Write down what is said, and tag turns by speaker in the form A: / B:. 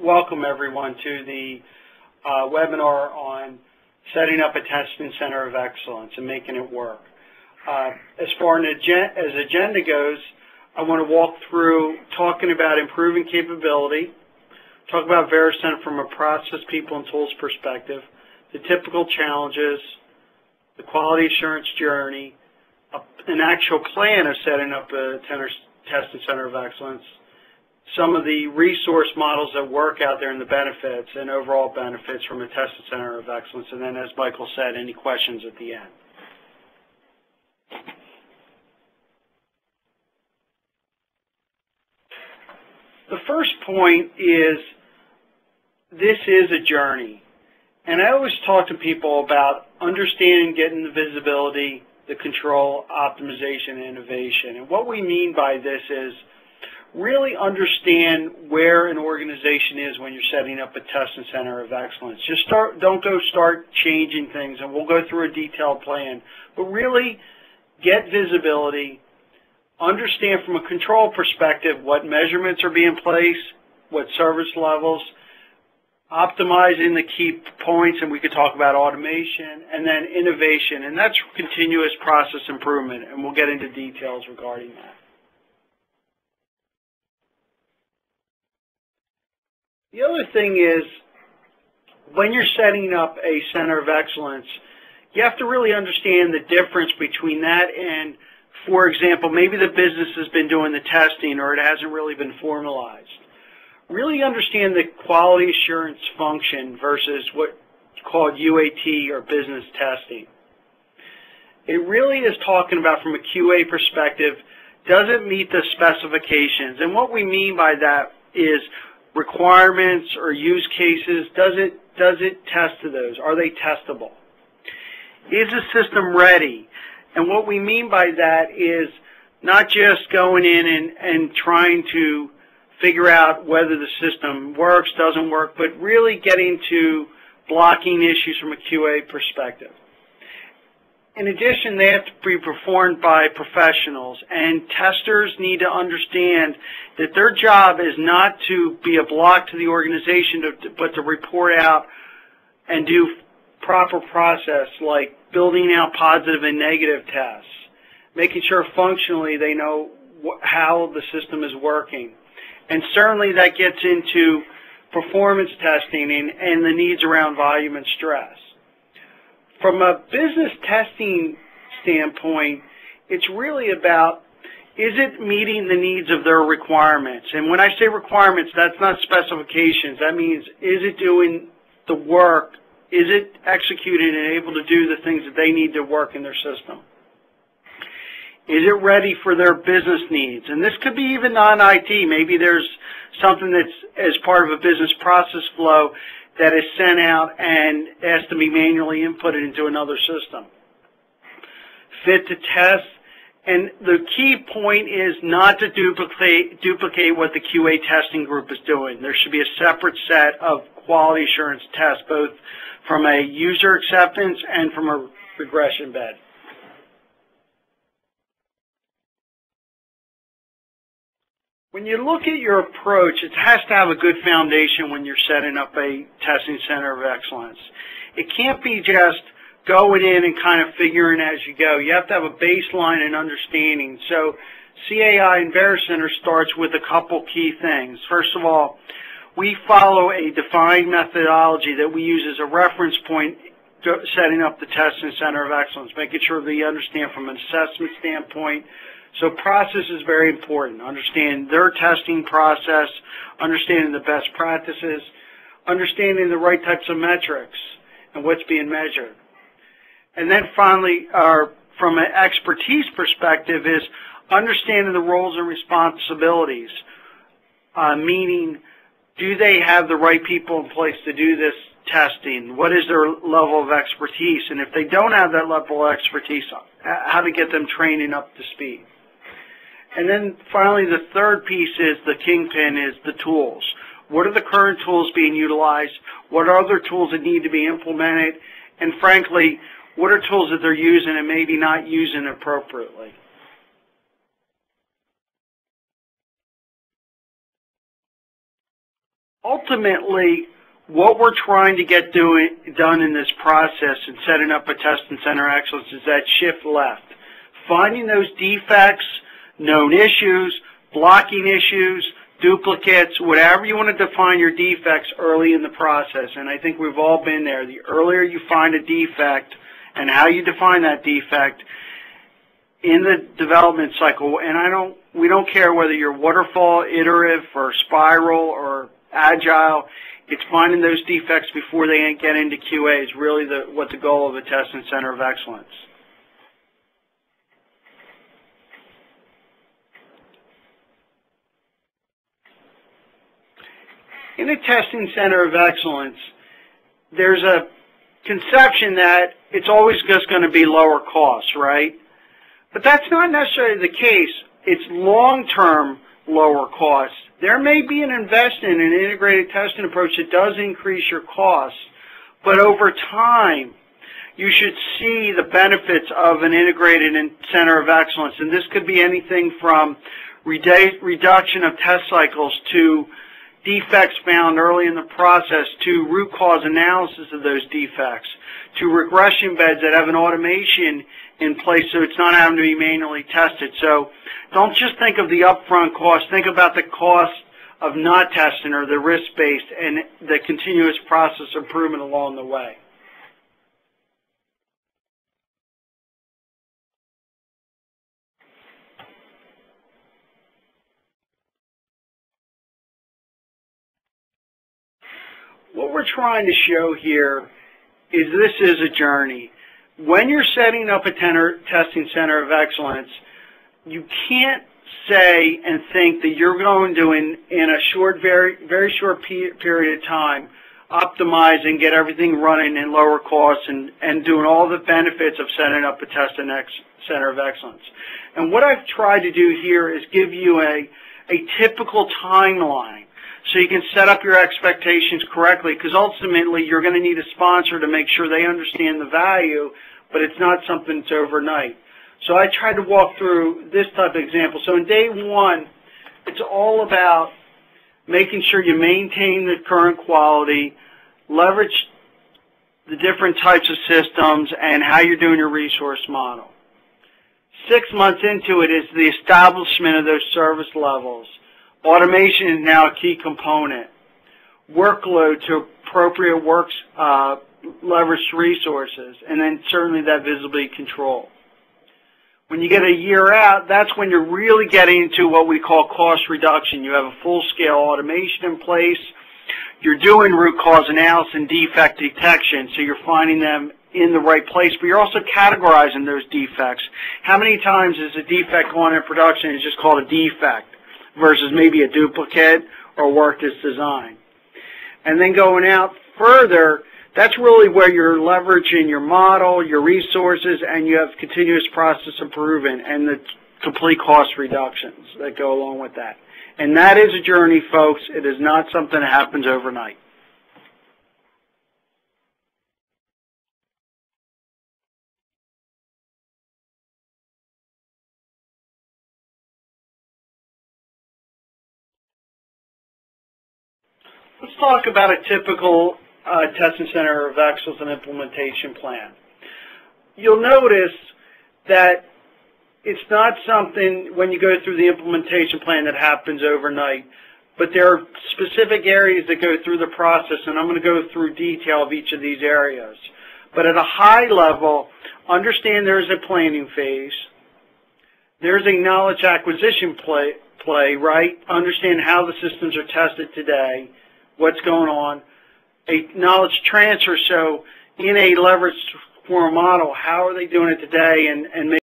A: welcome everyone to the webinar on setting up a testing center of excellence and making it work. As far as agenda goes, I want to walk through talking about improving capability, talk about Vericenter from a process, people, and tools perspective, the typical challenges, the quality assurance journey, an actual plan of setting up a testing center of excellence, some of the resource models that work out there and the benefits and overall benefits from a testing center of excellence, and then, as Michael said, any questions at the end. The first point is this is a journey. And I always talk to people about understanding, getting the visibility, the control, optimization, and innovation. And what we mean by this is really understand where an organization is when you're setting up a testing center of excellence. Just don't go start changing things, and we'll go through a detailed plan. But really get visibility, understand from a control perspective what measurements are being placed, what service levels, optimizing the key points, and we could talk about automation, and then innovation, and that's continuous process improvement, and we'll get into details regarding that. The other thing is, when you're setting up a center of excellence, you have to really understand the difference between that and, for example, maybe the business has been doing the testing or it hasn't really been formalized. Really understand the quality assurance function versus what's called UAT or business testing. It really is talking about, from a QA perspective, does it meet the specifications? And what we mean by that is requirements or use cases. Does it test to those? Are they testable? Is the system ready? And what we mean by that is not just going in and trying to figure out whether the system works, doesn't work, but really getting to blocking issues from a QA perspective. In addition, they have to be performed by professionals, and testers need to understand that their job is not to be a block to the organization, but to report out and do proper process like building out positive and negative tests, making sure functionally they know how the system is working. And certainly that gets into performance testing and the needs around volume and stress. From a business testing standpoint, it's really about, is it meeting the needs of their requirements? And when I say requirements, that's not specifications. That means, is it doing the work? Is it executing and able to do the things that they need to work in their system? Is it ready for their business needs? And this could be even non-IT. Maybe there's something that's as part of a business process flow that is sent out and has to be manually inputted into another system. Fit to test. And the key point is not to duplicate what the QA testing group is doing. There should be a separate set of quality assurance tests, both from a user acceptance and from a regression bed. When you look at your approach, it has to have a good foundation when you're setting up a testing center of excellence. It can't be just going in and kind of figuring as you go. You have to have a baseline and understanding. So CAI and Vericenter starts with a couple key things. First of all, we follow a defined methodology that we use as a reference point setting up the testing center of excellence, making sure that you understand from an assessment standpoint. So process is very important. Understand their testing process, understanding the best practices, understanding the right types of metrics and what's being measured. And then finally, from an expertise perspective, is understanding the roles and responsibilities, meaning, do they have the right people in place to do this testing? What is their level of expertise? And if they don't have that level of expertise, how to get them training up to speed. And then finally, the third piece is the kingpin, is the tools. What are the current tools being utilized? What are other tools that need to be implemented? And frankly, what are tools that they're using and maybe not using appropriately? ultimately, what we're trying to get done in this process and setting up a test and center of excellence is that shift left. Finding those defects, known issues, blocking issues, duplicates, whatever you want to define your defects early in the process. And I think we've all been there. The earlier you find a defect and how you define that defect in the development cycle, and we don't care whether you're waterfall, iterative, or spiral, or agile, it's finding those defects before they get into QA is really what the goal of a test and center of excellence. In a testing center of excellence, there's a conception that it's always just going to be lower costs, right? But that's not necessarily the case. It's long-term lower costs. There may be an investment in an integrated testing approach that does increase your costs, but over time, you should see the benefits of an integrated center of excellence. And this could be anything from reduction of test cycles to defects found early in the process, to root cause analysis of those defects, to regression beds that have an automation in place so it's not having to be manually tested. So don't just think of the upfront cost, think about the cost of not testing or the risk-based and the continuous process improvement along the way. What we're trying to show here is this is a journey. When you're setting up a testing center of excellence, you can't say and think that you're going to, in a short, very short period of time, optimize and get everything running in lower costs and doing all the benefits of setting up a testing center of excellence. And what I've tried to do here is give you a typical timeline, so you can set up your expectations correctly, because ultimately you're going to need a sponsor to make sure they understand the value, but it's not something that's overnight. So I tried to walk through this type of example. So in day one, it's all about making sure you maintain the current quality, leverage the different types of systems, and how you're doing your resource model. 6 months into it is the establishment of those service levels. Automation is now a key component. Workload to appropriate works, leveraged resources, and then certainly that visibility control. When you get a year out, that's when you're really getting into what we call cost reduction. You have a full-scale automation in place. You're doing root cause analysis and defect detection, so you're finding them in the right place, but you're also categorizing those defects. How many times is a defect going in production is just called a defect versus maybe a duplicate or work as designed? And then going out further, that's really where you're leveraging your model, your resources, and you have continuous process improvement and the complete cost reductions that go along with that. And that is a journey, folks. It is not something that happens overnight. Let's talk about a typical testing center of excellence and implementation plan. You'll notice that it's not something when you go through the implementation plan that happens overnight, but there are specific areas that go through the process, and I'm going to go through detail of each of these areas. But at a high level, understand there's a planning phase. There's a knowledge acquisition play, right? Understand how the systems are tested today, what's going on. A knowledge transfer, so in a leveraged form model, how are they doing it today, and